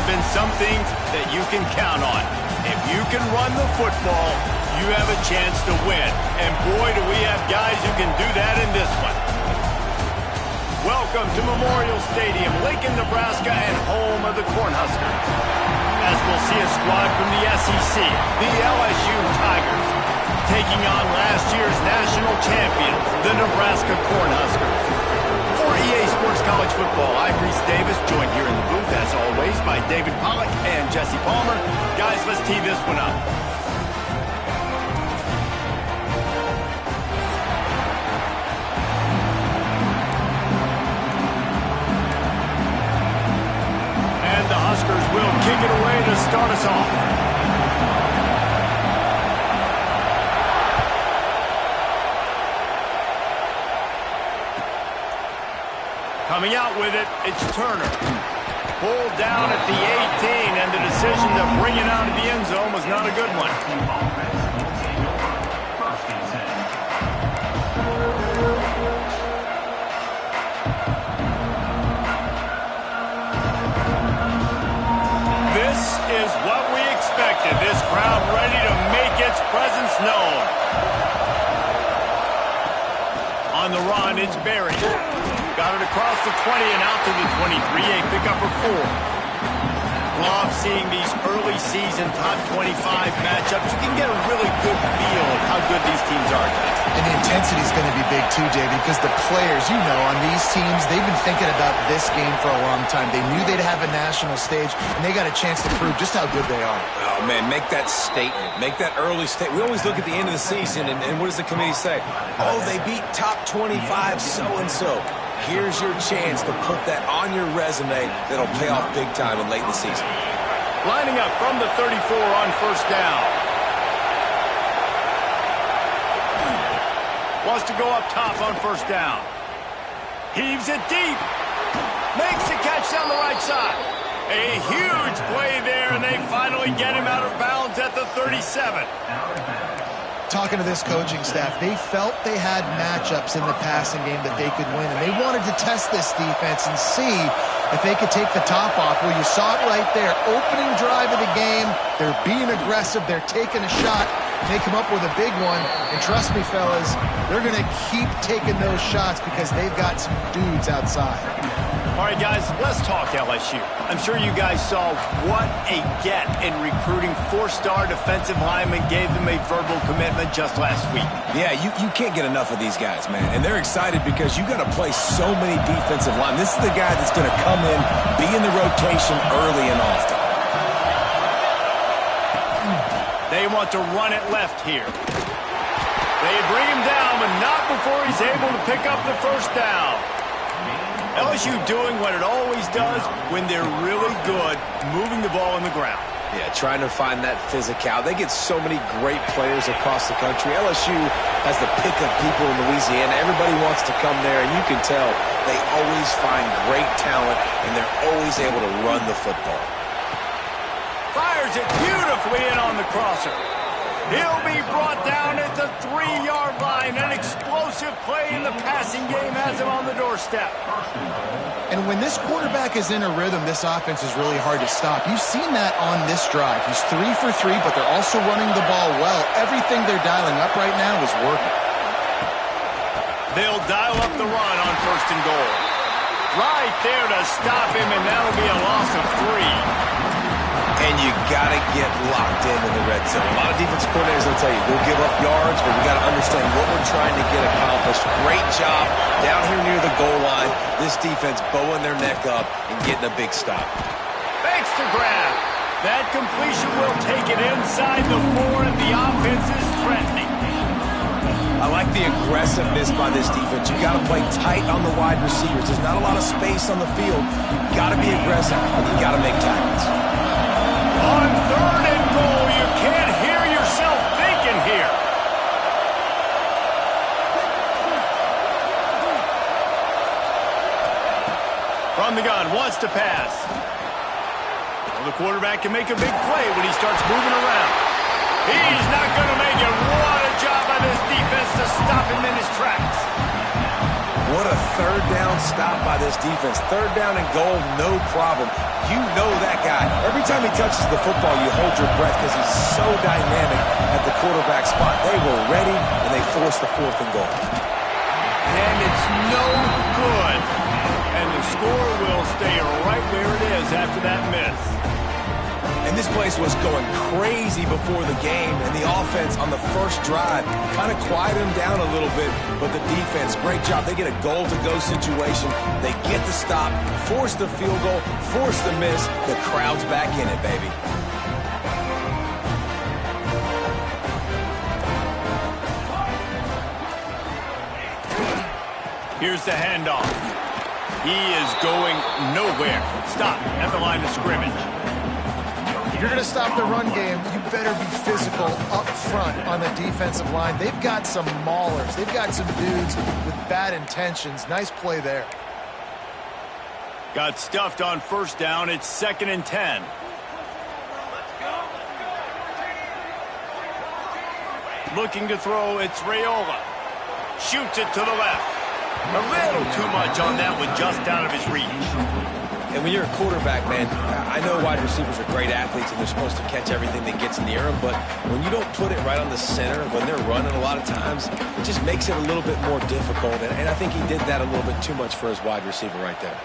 been some things that you can count on. If you can run the football, you have a chance to win. And boy, do we have guys who can do that in this one. Welcome to Memorial Stadium, Lincoln, Nebraska, and home of the Cornhuskers. As we'll see a squad from the SEC, the LSU Tigers, taking on last year's national champions, the Nebraska Cornhuskers. For EA Sports College Football, I'm Reese Davis, joined here in the booth, as always, by David Pollack and Jesse Palmer. Guys, let's tee this one up. And the Huskers will kick it away to start us off. Coming out with it, it's Turner. Pulled down at the 18, and the decision to bring it out of the end zone was not a good one. This is what we expected. This crowd ready to make its presence known. On the run, it's Berry. Got it across the 20 and out to the 23, a pickup of 4. Love seeing these early season top 25 matchups. You can get a really good feel of how good these teams are, guys. And the intensity is going to be big too, David, because the players, you know, on these teams, they've been thinking about this game for a long time. They knew they'd have a national stage, and they got a chance to prove just how good they are. Oh, man, make that statement. Make that early statement. We always look at the end of the season, and what does the committee say? Oh, they beat top 25 so-and-so. Here's your chance to put that on your resume that'll pay off big time and late in the season. Lining up from the 34 on first down. Wants to go up top on first down. Heaves it deep. Makes the catch down the right side. A huge play there, and they finally get him out of bounds at the 37. Talking to this coaching staff, they felt they had matchups in the passing game that they could win, and they wanted to test this defense and see if they could take the top off. Well, you saw it right there. Opening drive of the game, they're being aggressive, they're taking a shot, and they come up with a big one. And trust me, fellas, they're going to keep taking those shots because they've got some dudes outside. All right, guys, let's talk LSU. I'm sure you guys saw what a get in recruiting 4-star defensive linemen gave them a verbal commitment just last week. Yeah, you can't get enough of these guys, man. And they're excited because you got to play so many defensive linemen. This is the guy that's going to come in, be in the rotation early and often. They want to run it left here. They bring him down, but not before he's able to pick up the first down. LSU doing what it always does when they're really good, moving the ball on the ground. Yeah, trying to find that physical. They get so many great players across the country. LSU has the pick of people in Louisiana. Everybody wants to come there, and you can tell they always find great talent, and they're always able to run the football. Fires it beautifully in on the crosser. He'll be brought down at the 3-yard line. An explosive play in the passing game has him on the doorstep. And when this quarterback is in a rhythm, this offense is really hard to stop. You've seen that on this drive. He's 3 for 3, but they're also running the ball well. Everything they're dialing up right now is working. They'll dial up the run on first and goal. Right there to stop him, and that'll be a loss of 3. And you got to get locked in the red zone. A lot of defensive coordinators will tell you, we'll give up yards, but we got to understand what we're trying to get accomplished. Great job down here near the goal line. This defense bowing their neck up and getting a big stop. Thanks to grab. That completion will take it inside the 4, and the offense is threatening. I like the aggressiveness by this defense. You got to play tight on the wide receivers. There's not a lot of space on the field. You got to be aggressive, and you got to make tackles. On third and goal, you can't hear yourself thinking here. From the gun, wants to pass. Well, the quarterback can make a big play when he starts moving around. He's not going to make it. What a job by this defense to stop him in his tracks. What a third down stop by this defense. Third down and goal, no problem. You know that guy. time he touches the football, you hold your breath because he's so dynamic at the quarterback spot. They were ready, and they forced the 4th and goal. And it's no good. And the score will stay right where it is after that miss. And this place was going crazy before the game, and the offense on the first drive kind of quieted them down a little bit, but the defense, great job. They get a goal-to-go situation. They get the stop, force the field goal, force the miss. The crowd's back in it, baby. Here's the handoff. He is going nowhere. Stop at the line of scrimmage. If you're going to stop the run game, you better be physical up front on the defensive line. They've got some maulers. They've got some dudes with bad intentions. Nice play there. Got stuffed on first down. It's 2nd and 10. Looking to throw, it's Raiola. Shoots it to the left. A little too much on that one, just out of his reach. And when you're a quarterback, man, I know wide receivers are great athletes and they're supposed to catch everything that gets near them, but when you don't put it right on the center, when they're running a lot of times, it just makes it a little bit more difficult. And I think he did that a little bit too much for his wide receiver right there.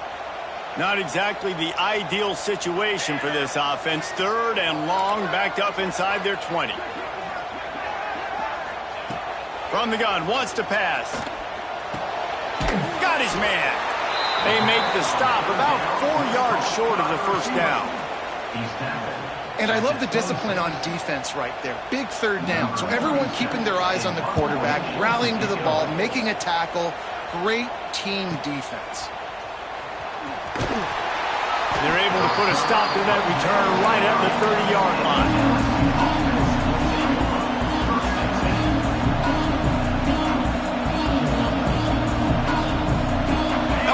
Not exactly the ideal situation for this offense. 3rd and long, backed up inside their 20. From the gun, wants to pass. Got his man. They make the stop about 4 yards short of the first down. And I love the discipline on defense right there. Big 3rd down. So everyone keeping their eyes on the quarterback, rallying to the ball, making a tackle. Great team defense. They're able to put a stop to that return right at the 30-yard line.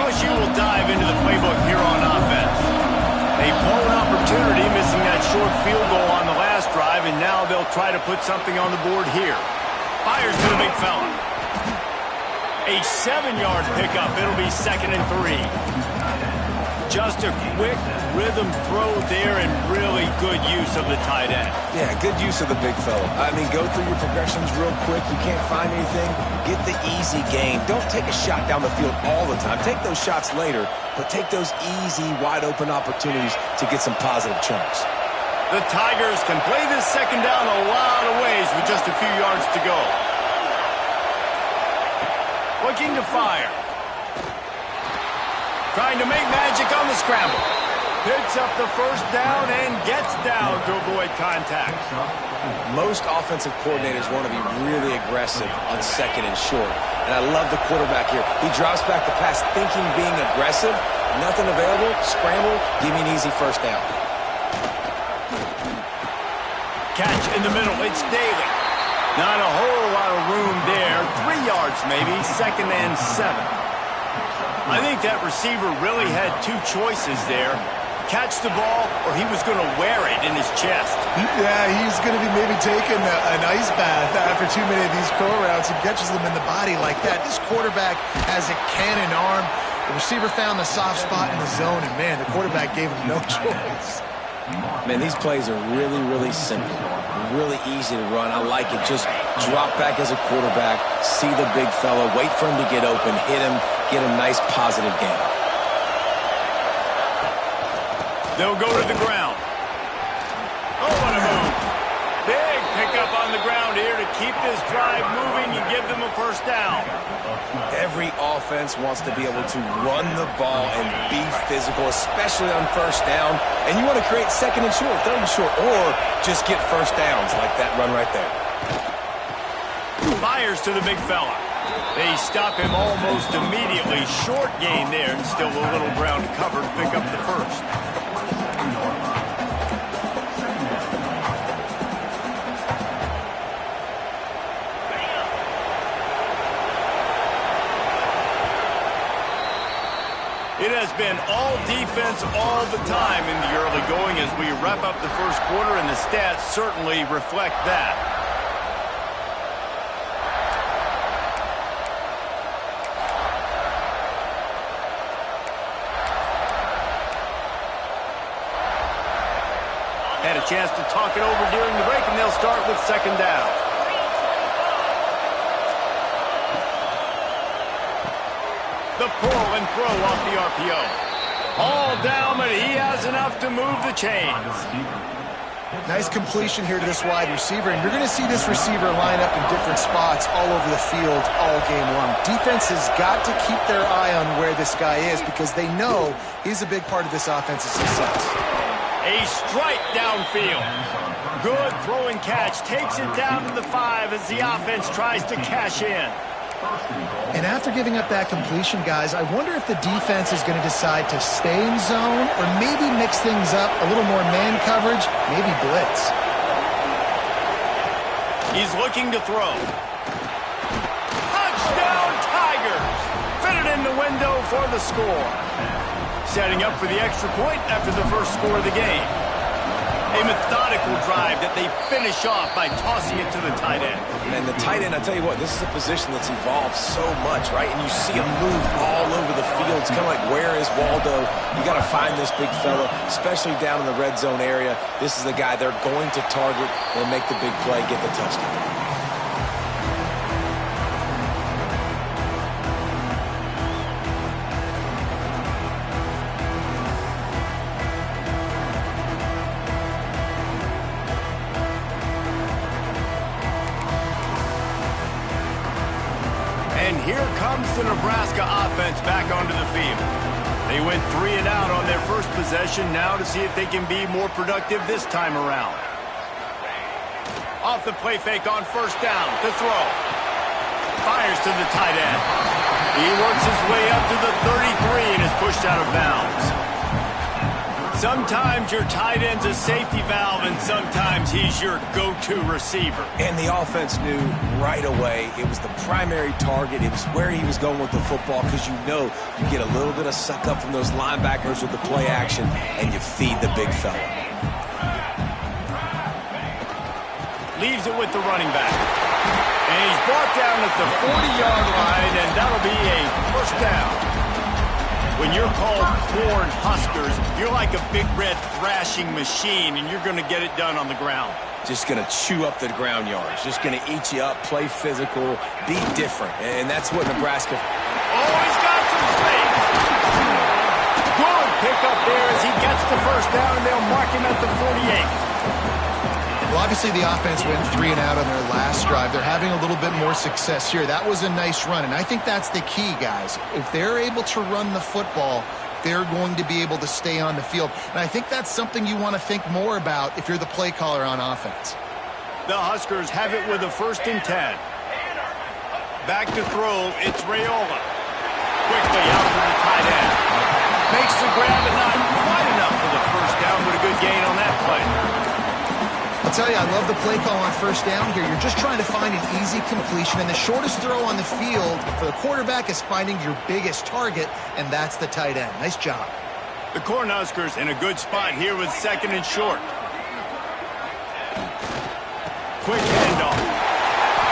LSU will dive into the playbook here on offense. A blown opportunity, missing that short field goal on the last drive, and now they'll try to put something on the board here. Fires to the big fella. A 7-yard pickup. It'll be 2nd and 3. Just a quick rhythm throw there and really good use of the tight end. Yeah, good use of the big fella. I mean, go through your progressions real quick. You can't find anything. Get the easy gain. Don't take a shot down the field all the time. Take those shots later, but take those easy, wide-open opportunities to get some positive chunks. The Tigers can play this 2nd down a lot of ways with just a few yards to go. Looking to fire. Trying to make magic on the scramble. Picks up the first down and gets down to avoid contact. Most offensive coordinators want to be really aggressive on 2nd and short. And I love the quarterback here. He drops back the pass thinking being aggressive. Nothing available. Scramble. Give me an easy first down. Catch in the middle. It's Daly. Not a whole lot of room there. 3 yards maybe. 2nd and 7. I think that receiver really had 2 choices there. Catch the ball, or he was going to wear it in his chest. Yeah, he's going to be maybe taking an ice bath after too many of these crow routes. He catches them in the body like that. This quarterback has a cannon arm. The receiver found the soft spot in the zone, and, man, the quarterback gave him no choice. Man, these plays are really, really simple. Really easy to run. I like it. Just drop back as a quarterback, see the big fella, wait for him to get open, hit him, get a nice positive gain. They'll go to the ground. Oh, what a move. Big pickup on the ground here to keep this drive moving and give them a first down. Every offense wants to be able to run the ball and be physical, especially on first down. And you want to create 2nd and short, 3rd and short, or just get first downs like that run right there. Fires to the big fella. They stop him almost immediately. Short gain there, and still a little ground to cover to pick up the first. It has been all defense all the time in the early going as we wrap up the first quarter, and the stats certainly reflect that. Had a chance to talk it over during the break, and they'll start with second down. The pull and throw off the RPO. All down, but he has enough to move the chains. Nice completion here to this wide receiver, and you're going to see this receiver line up in different spots all over the field all game long. Defense has got to keep their eye on where this guy is because they know he's a big part of this offense's success. A strike downfield. Good throw and catch. Takes it down to the 5 as the offense tries to cash in. And after giving up that completion, guys, I wonder if the defense is going to decide to stay in zone or maybe mix things up, a little more man coverage, maybe blitz. He's looking to throw. Touchdown, Tigers! Fitted in the window for the score. Setting up for the extra point after the first score of the game. A methodical drive that they finish off by tossing it to the tight end. And the tight end, I tell you what, this is a position that's evolved so much, right? And you see him move all over the field. It's kind of like, where is Waldo? You got to find this big fella, especially down in the red zone area. This is the guy they're going to target and make the big play, get the touchdown. And here comes the Nebraska offense back onto the field. They went 3 and out on their first possession, now to see if they can be more productive this time around. Off the play fake on first down to throw. Fires to the tight end. He works his way up to the 33 and is pushed out of bounds. Sometimes your tight end's a safety valve, and sometimes he's your go-to receiver. And the offense knew right away it was the primary target. It was where he was going with the football because you know you get a little bit of suck up from those linebackers with the play action, and you feed the big fella. Leaves it with the running back. And he's brought down at the 40-yard line, and that'll be a first down. When you're called Corn Huskers, you're like a big red thrashing machine, and you're going to get it done on the ground. Just going to chew up the ground yards. Just going to eat you up, play physical, be different. And that's what Nebraska... Oh, he's got some space. Good pickup there as he gets the first down, and they'll mark him at the 48. Well, obviously the offense went 3 and out on their last drive. They're having a little bit more success here. That was a nice run, and I think that's the key, guys. If they're able to run the football, they're going to be able to stay on the field. And I think that's something you want to think more about if you're the play caller on offense. The Huskers have it with a 1st and 10. Back to throw, it's Raiola. Quickly out to the tight end. Makes the grab, and not quite enough for the first down, but a good gain on that play. I'll tell you, I love the play call on first down here. You're just trying to find an easy completion, and the shortest throw on the field for the quarterback is finding your biggest target, and that's the tight end. Nice job. The Cornhuskers in a good spot here with 2nd and short. Quick handoff.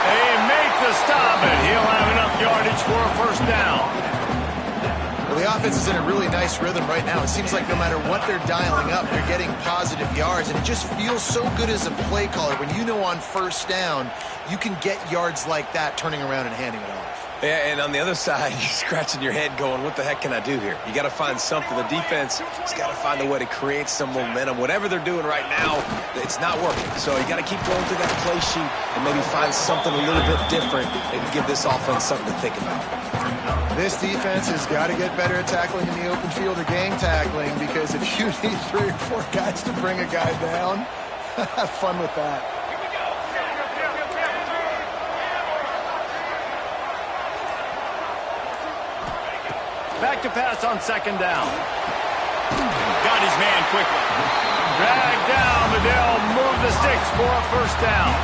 They make the stop, and he'll have enough yardage for a first down. Well, the offense is in a really nice rhythm right now. It seems like no matter what they're dialing up, they're getting positive yards, and it just feels so good as a play caller when you know on first down you can get yards like that turning around and handing it off. Yeah, and on the other side, you're scratching your head going, what the heck can I do here? You got to find something. The defense has got to find a way to create some momentum. Whatever they're doing right now, it's not working. So you got to keep going through that play sheet and maybe find something a little bit different and give this offense something to think about. This defense has got to get better at tackling in the open field or gang tackling, because if you need 3 or 4 guys to bring a guy down, have fun with that. Back to pass on 2nd down. Got his man quickly. Dragged down, but they'll move the sticks for a first down.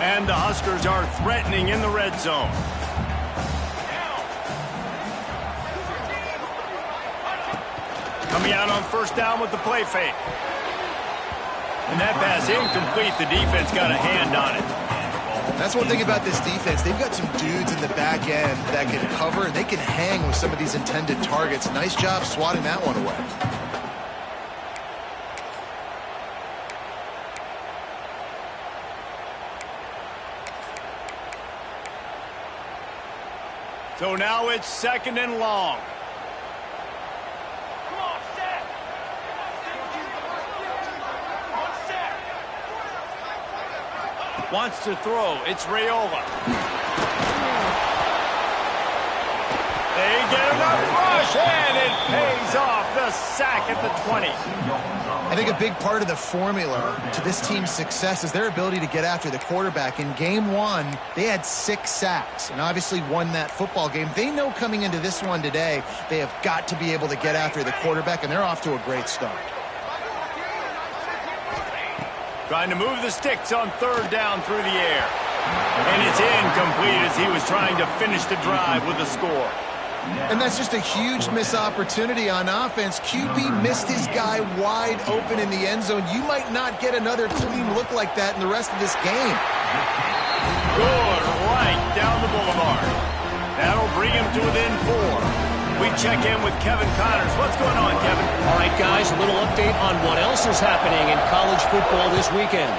And the Huskers are threatening in the red zone. Coming out on first down with the play fake. And that pass incomplete. The defense got a hand on it. That's one thing about this defense. They've got some dudes in the back end that can cover, and they can hang with some of these intended targets. Nice job swatting that one away. So now it's 2nd and long. Wants to throw. It's Raiola. They get enough rush, and it pays off. The sack at the 20. I think a big part of the formula to this team's success is their ability to get after the quarterback. In game 1, they had 6 sacks and obviously won that football game. They know coming into this one today, they have got to be able to get after the quarterback, and they're off to a great start. Trying to move the sticks on 3rd down through the air. And it's incomplete as he was trying to finish the drive with a score. And that's just a huge missed opportunity on offense. QB missed his guy wide open in the end zone. You might not get another clean look like that in the rest of this game. Good right down the boulevard. That'll bring him to within 4. We check in with Kevin Connors. What's going on, Kevin? All right, guys, a little update on what else is happening in college football this weekend.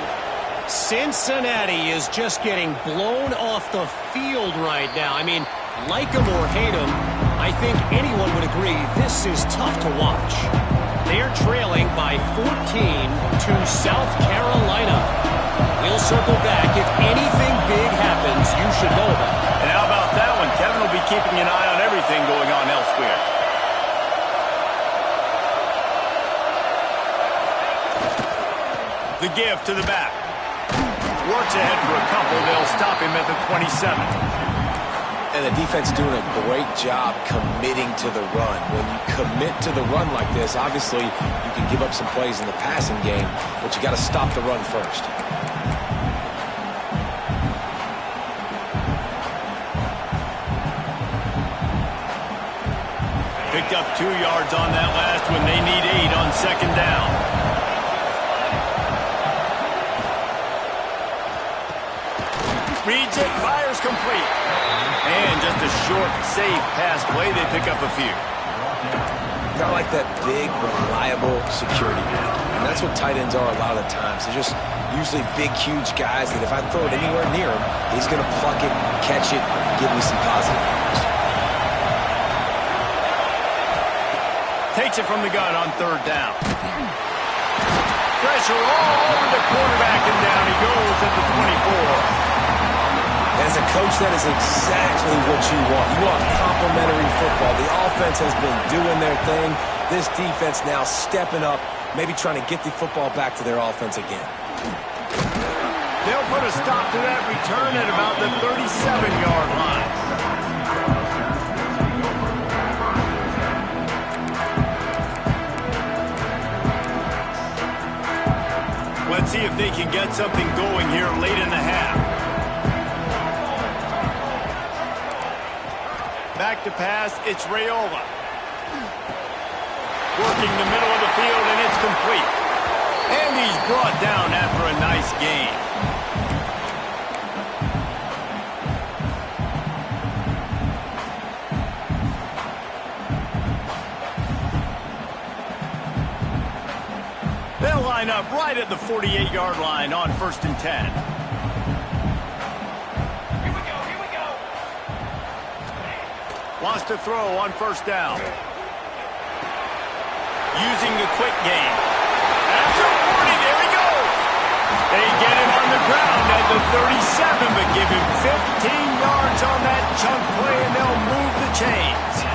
Cincinnati is just getting blown off the field right now. I mean, like them or hate them, I think anyone would agree this is tough to watch. They're trailing by 14 to South Carolina. We'll circle back. If anything big happens, you should know about it. And how about that one? Kevin will be keeping an eye on everything going on elsewhere. The give to the back. Works ahead for a couple. They'll stop him at the 27. And the defense doing a great job committing to the run. When you commit to the run like this, obviously you can give up some plays in the passing game, but you got to stop the run first. Picked up 2 yards on that last one. They need 8 on 2nd down. Reads it, fires complete. And just a short, safe pass play. They pick up a few. Kind of like that big, reliable security blanket. And that's what tight ends are a lot of the times. They're just usually big, huge guys that if I throw it anywhere near him, he's going to pluck it, catch it, and give me some positive numbers. Takes it from the gun on 3rd down. Pressure all over the quarterback, and down he goes at the 24. As a coach, that is exactly what you want. You want complementary football. The offense has been doing their thing. This defense now stepping up, maybe trying to get the football back to their offense again. They'll put a stop to that return at about the 37-yard line. Let's see if they can get something going here late in the half. Back to pass, it's Raiola. Working the middle of the field, and it's complete. And he's brought down after a nice gain. They'll line up right at the 48-yard line on 1st and 10. Wants to throw on 1st down. Using the quick game. After 40, there he goes. They get him on the ground at the 37, but give him 15 yards on that chunk play, and they'll move the chains.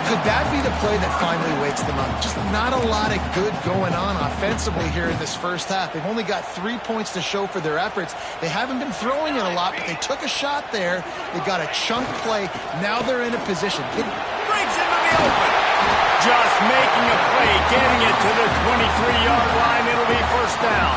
Could that be the play that finally wakes them up? Just not a lot of good going on offensively here in this first half. They've only got 3 points to show for their efforts. They haven't been throwing it a lot, but they took a shot there. They got a chunk play. Now they're in a position. It breaks into the open. Just making a play, getting it to the 23-yard line. It'll be 1st down.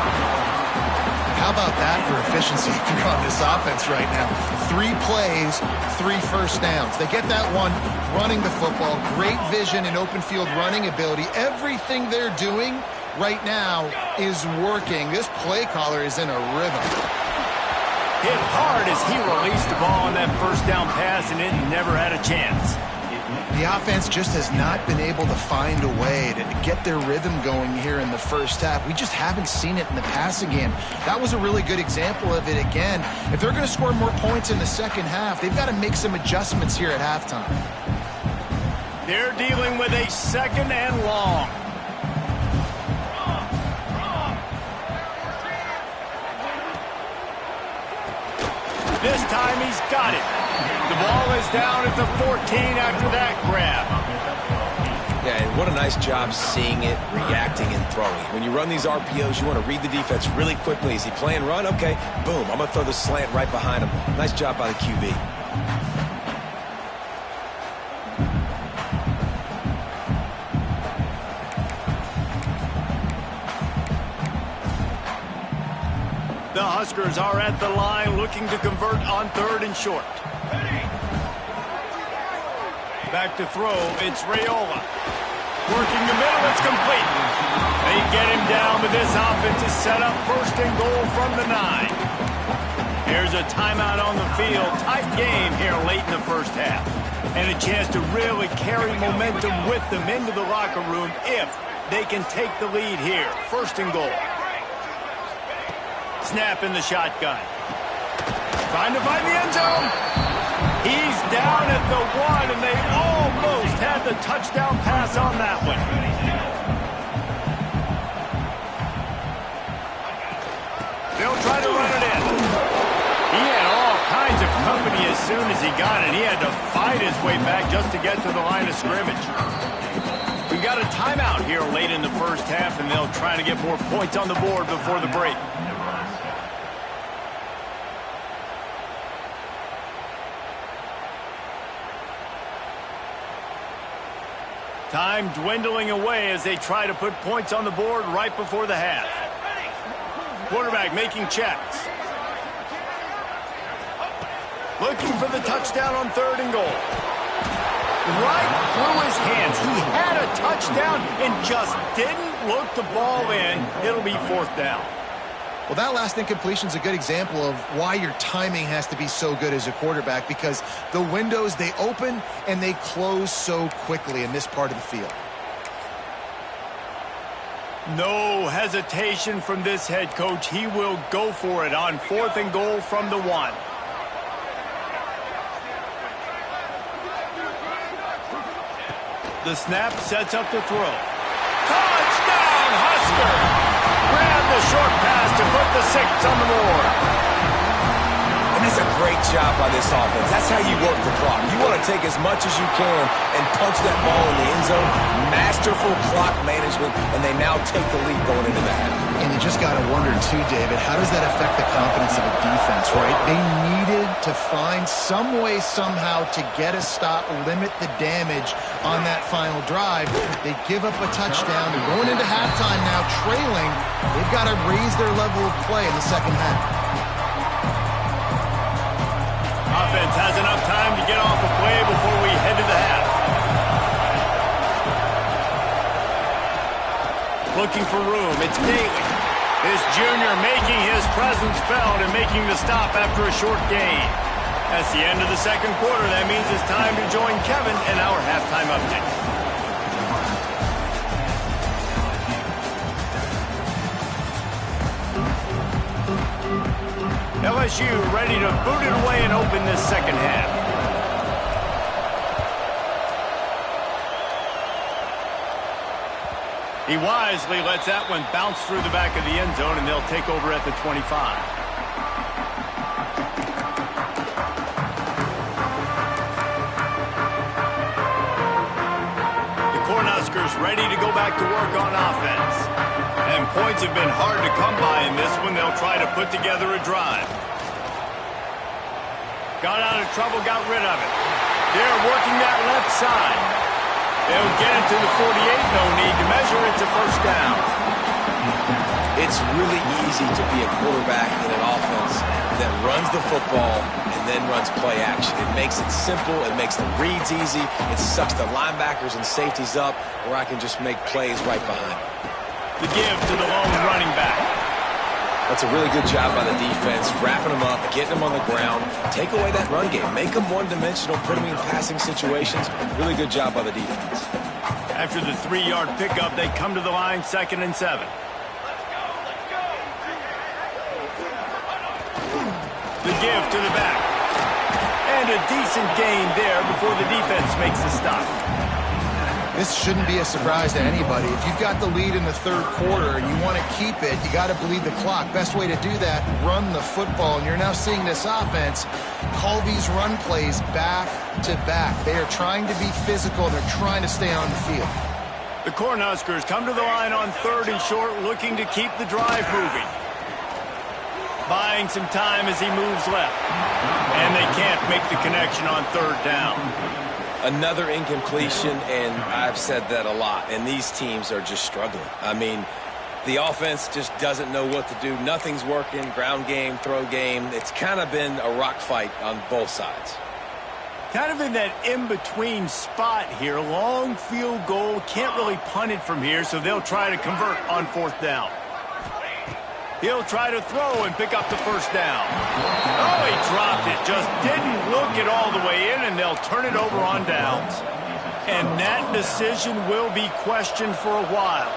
How about that for efficiency if you're on this offense right now? 3 plays, 3 1st downs. They get that one running the football. Great vision and open field running ability. Everything they're doing right now is working. This play caller is in a rhythm. Hit hard as he released the ball on that first down pass, and it never had a chance. The offense just has not been able to find a way to get their rhythm going here in the first half. We just haven't seen it in the passing game. That was a really good example of it again. If they're going to score more points in the second half, they've got to make some adjustments here at halftime. They're dealing with a 2nd and long. This time he's got it. The ball is down at the 14 after that grab. Yeah, and what a nice job seeing it, reacting, and throwing. When you run these RPOs, you want to read the defense really quickly. Is he playing run? Okay, boom. I'm going to throw the slant right behind him. Nice job by the QB. The Huskers are at the line looking to convert on 3rd and short. Back to throw, it's Raiola. Working the middle, it's complete. They get him down, but this offense is set up 1st and goal from the 9. Here's a timeout on the field. Tight game here late in the first half. And a chance to really carry momentum with them into the locker room if they can take the lead here. 1st and goal. Snap in the shotgun. Trying to find the end zone. He's down at the 1, and they almost had the touchdown pass on that one. They'll try to run it in. He had all kinds of company as soon as he got it. He had to fight his way back just to get to the line of scrimmage. We've got a timeout here late in the first half, and they'll try to get more points on the board before the break. Time dwindling away as they try to put points on the board right before the half. Quarterback making checks. Looking for the touchdown on 3rd and goal. Right through his hands. He had a touchdown and just didn't look the ball in. It'll be 4th down. Well, that last incompletion is a good example of why your timing has to be so good as a quarterback, because the windows, they open and they close so quickly in this part of the field. No hesitation from this head coach. He will go for it on 4th and goal from the 1. The snap sets up the throw. Touchdown, Husker! Grab the short pass to put the 6 on the board. And that's a great job by this offense. That's how you work the clock. You want to take as much as you can and punch that ball in the end zone. Masterful clock management, and they now take the lead going into the half. And you just got to wonder, too, David, how does that affect the confidence of a defense, right? They needed to find some way, somehow, to get a stop, limit the damage on that final drive. They give up a touchdown. They're going into halftime now, trailing. They've got to raise their level of play in the second half. Offense has enough time to get off a play before we head to the half. Looking for room, it's Daly. This junior making his presence felt and making the stop after a short gain. That's the end of the second quarter. That means it's time to join Kevin in our halftime update. LSU ready to boot it away and open this second half. He wisely lets that one bounce through the back of the end zone, and they'll take over at the 25. The Cornhuskers ready to go back to work on offense. And points have been hard to come by in this one. They'll try to put together a drive. Got out of trouble, got rid of it. They're working that left side. They'll get it to the 48, no need to measure it to 1st down. It's really easy to be a quarterback in an offense that runs the football and then runs play action. It makes it simple. It makes the reads easy. It sucks the linebackers and safeties up where I can just make plays right behind them. The give to the lone running back. That's a really good job by the defense, wrapping them up, getting them on the ground, take away that run game, make them one-dimensional, put them in passing situations. Really good job by the defense. After the 3-yard pickup, they come to the line, 2nd and 7. The give to the back. And a decent gain there before the defense makes the stop. This shouldn't be a surprise to anybody. If you've got the lead in the 3rd quarter and you want to keep it, you got to bleed the clock. Best way to do that, run the football. And you're now seeing this offense call these run plays back to back. They are trying to be physical, and they're trying to stay on the field. The Cornhuskers come to the line on 3rd and short, looking to keep the drive moving. Buying some time as he moves left. And they can't make the connection on 3rd down. Another incompletion, and I've said that a lot, and these teams are just struggling. I mean, the offense just doesn't know what to do. Nothing's working, ground game, throw game. It's kind of been a rock fight on both sides. Kind of in that in-between spot here. Long field goal, can't really punt it from here, so they'll try to convert on 4th down. He'll try to throw and pick up the 1st down. Oh, he dropped it. Just didn't look it all the way in, and they'll turn it over on downs. And that decision will be questioned for a while.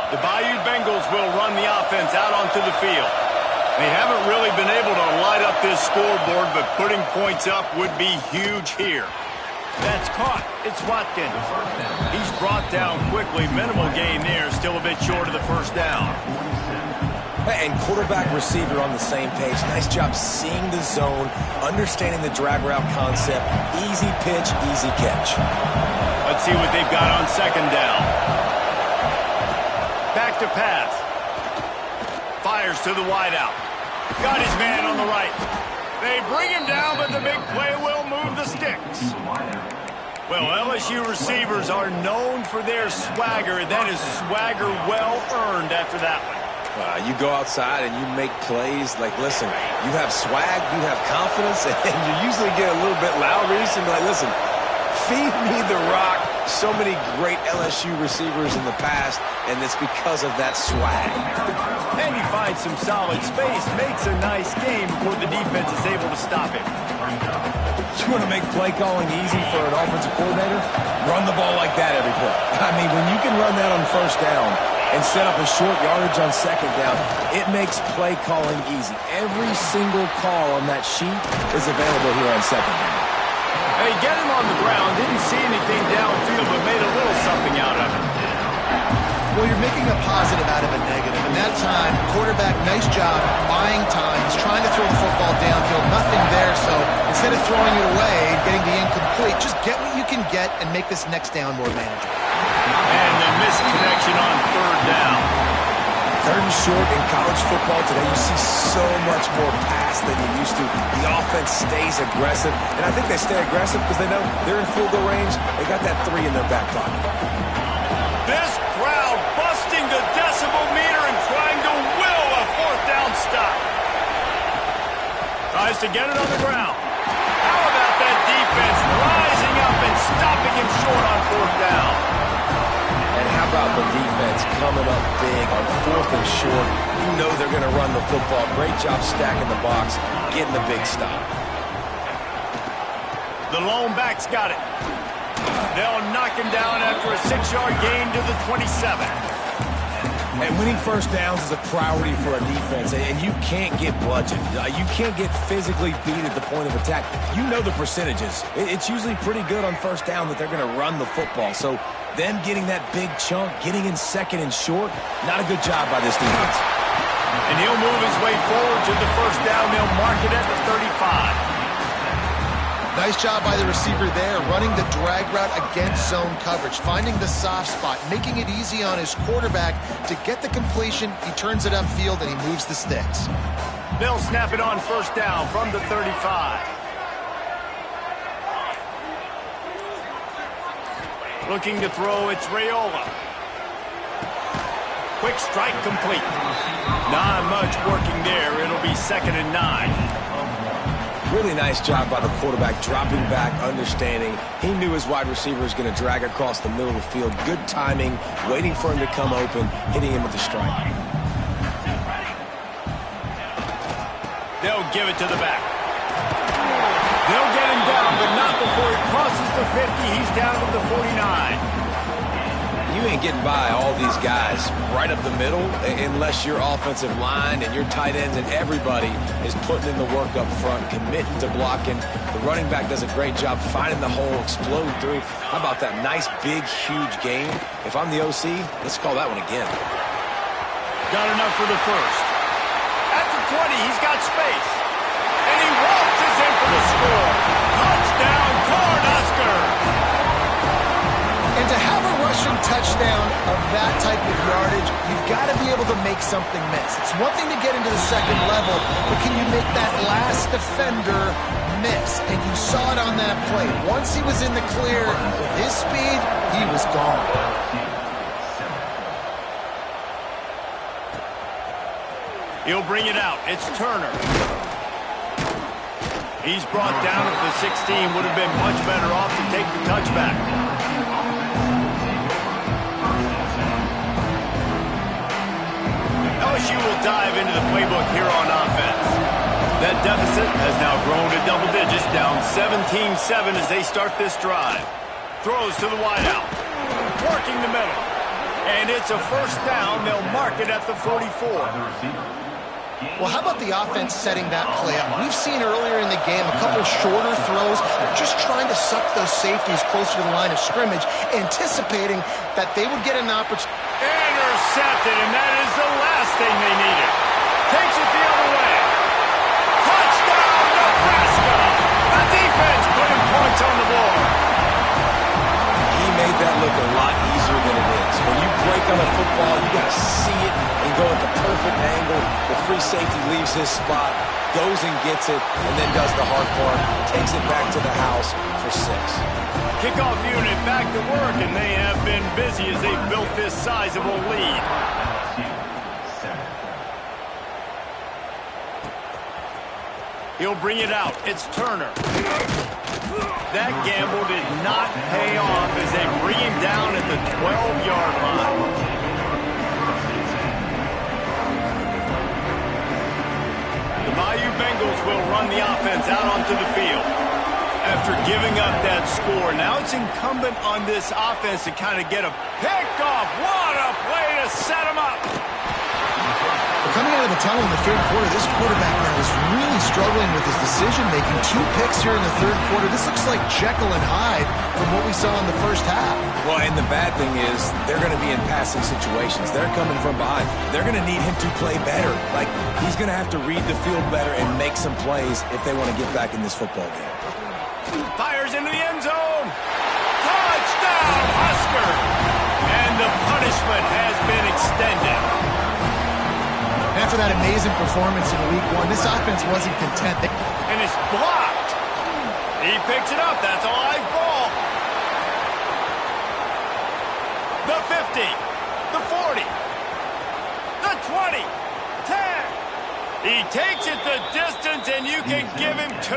The Bayou Bengals will run the offense out onto the field. They haven't really been able to light up this scoreboard, but putting points up would be huge here. That's caught. It's Watkins. He's brought down quickly. Minimal gain there. Still a bit short of the 1st down. And quarterback receiver on the same page. Nice job seeing the zone, understanding the drag route concept. Easy pitch, easy catch. Let's see what they've got on 2nd down. Back to pass. Fires to the wideout. Got his man on the right. They bring him down, but the big play will move the sticks. Well, LSU receivers are known for their swagger, and that is swagger well earned after that one. You go outside and you make plays. Like, listen, you have swag, you have confidence, and you usually get a little bit loud. And be like, listen, feed me the rock. So many great LSU receivers in the past, and it's because of that swag. And he finds some solid space, makes a nice game before the defense is able to stop him. You want to make play calling easy for an offensive coordinator? Run the ball like that every play. I mean, when you can run that on 1st down and set up a short yardage on 2nd down, it makes play calling easy. Every single call on that sheet is available here on 2nd down. Hey, get him on the ground. Didn't see anything downfield, but made a little something out of it. Well, you're making a positive out of a negative. And that time, quarterback, nice job, buying time. He's trying to throw the football downfield. Nothing there, so instead of throwing it away and getting the incomplete, just get what you can get and make this next down more manageable. And the missed connection on 3rd down. 3rd and short in college football today, you see so much more pass than you used to. The offense stays aggressive, and I think they stay aggressive because they know they're in field goal range. They got that 3 in their back pocket. This crowd busting the decibel meter and trying to will a 4th down stop. Tries to get it on the ground. How about that defense rising up and stopping him short on 4th down? And how about the defense coming up big on 4th and short? You know they're going to run the football. Great job stacking the box, getting the big stop. The lone back's got it. They'll knock him down after a 6-yard gain to the 27. And winning 1st downs is a priority for a defense, and you can't get bludgeoned. You can't get physically beat at the point of attack. You know the percentages. It's usually pretty good on 1st down that they're going to run the football. So them getting that big chunk, getting in 2nd and short, not a good job by this defense. And he'll move his way forward to the 1st down. They'll mark it at the 35. Nice job by the receiver there, running the drag route against zone coverage, finding the soft spot, making it easy on his quarterback to get the completion. He turns it upfield, and he moves the sticks. They'll snap it on 1st down from the 35. Looking to throw, it's Raiola. Quick strike complete. Not much working there. It'll be 2nd and 9. Really nice job by the quarterback, dropping back, understanding. He knew his wide receiver was going to drag across the middle of the field. Good timing, waiting for him to come open, hitting him with the strike. They'll give it to the back. They'll get him down, but not before he crosses the 50. He's down to the 49. You ain't getting by all these guys right up the middle unless your offensive line and your tight ends and everybody is putting in the work up front, committing to blocking. The running back does a great job finding the hole, exploding through. How about that nice, big, huge gain? If I'm the OC, let's call that one again. Got enough for the first. At the 20, he's got space. And he waltzes in for the score. Touchdown, Cornhusker! And to have a rushing touchdown of that type of yardage, you've got to be able to make something miss. It's one thing to get into the second level, but can you make that last defender miss? And you saw it on that play. Once he was in the clear, with his speed, he was gone. He'll bring it out. It's Turner. He's brought down at the 16. Would have been much better off to take the touchback. LSU will dive into the playbook here on offense. That deficit has now grown to double digits, down 17-7 as they start this drive. Throws to the wideout. Working the middle. And it's a first down. They'll mark it at the 44. Well, how about the offense setting that play up? We've seen earlier in the game a couple shorter throws, just trying to suck those safeties closer to the line of scrimmage, anticipating that they would get an opportunity. Intercepted, and that is the last thing they needed. Takes it the other way. Touchdown, Nebraska! The defense putting points on the board. He made that look a lot easier than it is. When you break on a football, you got to see it and go at the perfect angle. The free safety leaves his spot, goes and gets it, and then does the hard part, takes it back to the house for 6. Kickoff unit back to work, and they have been busy as they've built this sizable lead. He'll bring it out. It's Turner. That gamble did not pay off as they bring him down at the 12-yard line. The Bayou Bengals will run the offense out onto the field. After giving up that score, now it's incumbent on this offense to kind of get a pick off. What a play to set him up. Coming out of the tunnel in the third quarter, this quarterback now is really struggling with his decision-making. 2 picks here in the third quarter. This looks like Jekyll and Hyde from what we saw in the first half. Well, and the bad thing is they're going to be in passing situations. They're coming from behind. They're going to need him to play better. Like, he's going to have to read the field better and make some plays if they want to get back in this football game. Fires into the end zone. Touchdown, Husker. And the punishment has been extended. After that amazing performance in Week 1, this offense wasn't content. And it's blocked. He picks it up. That's a live ball. The 50. The 40. The 20. 10. He takes it the distance, and you can give him 2.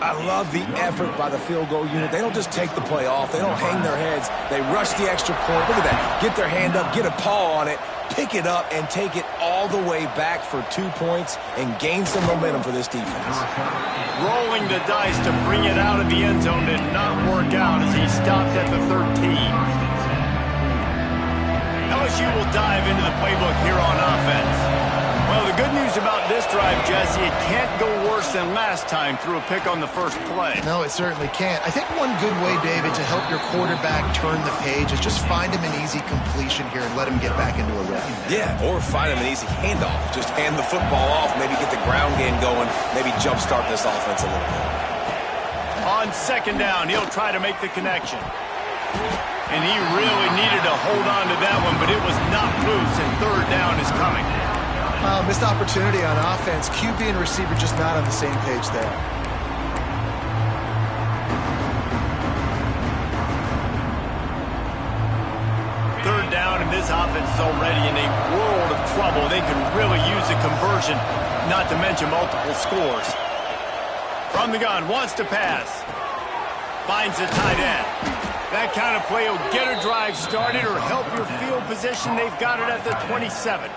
I love the effort by the field goal unit. They don't just take the play off. They don't hang their heads. They rush the extra point. Look at that. Get their hand up, get a paw on it, pick it up, and take it all the way back for 2 points and gain some momentum for this defense. Rolling the dice to bring it out of the end zone did not work out as he stopped at the 13. LSU will dive into the playbook here on offense. Well, the good news about this drive, Jesse, it can't go worse than last time through a pick on the first play. No, it certainly can't. I think one good way, David, to help your quarterback turn the page is just find him an easy completion here and let him get back into a rhythm. Yeah, or find him an easy handoff. Just hand the football off, maybe get the ground game going, maybe jumpstart this offense a little bit. On second down, he'll try to make the connection. And he really needed to hold on to that one, but it was not loose, and third down is coming. Missed opportunity on offense. QB and receiver just not on the same page there. Third down, and this offense is already in a world of trouble. They could really use a conversion, not to mention multiple scores. From the gun, wants to pass. Finds the tight end. That kind of play will get a drive started or help your field position. They've got it at the 27.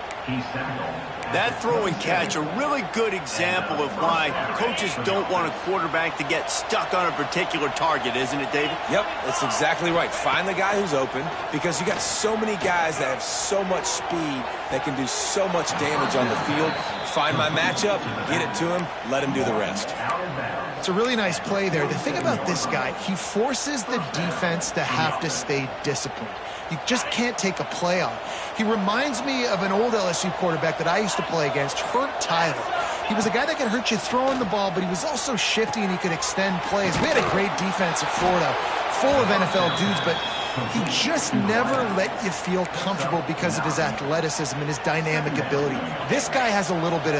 That throw and catch, a really good example of why coaches don't want a quarterback to get stuck on a particular target, isn't it, David? Yep, that's exactly right. Find the guy who's open, because you got so many guys that have so much speed that can do so much damage on the field. Find my matchup, get it to him, let him do the rest. It's a really nice play there. The thing about this guy, he forces the defense to have to stay disciplined. You just can't take a play on. He reminds me of an old LSU quarterback that I used to play against, Herb Tyler. He was a guy that could hurt you throwing the ball, but he was also shifty and he could extend plays. We had a great defense at Florida, full of NFL dudes, but he just never let you feel comfortable because of his athleticism and his dynamic ability. This guy has a little bit of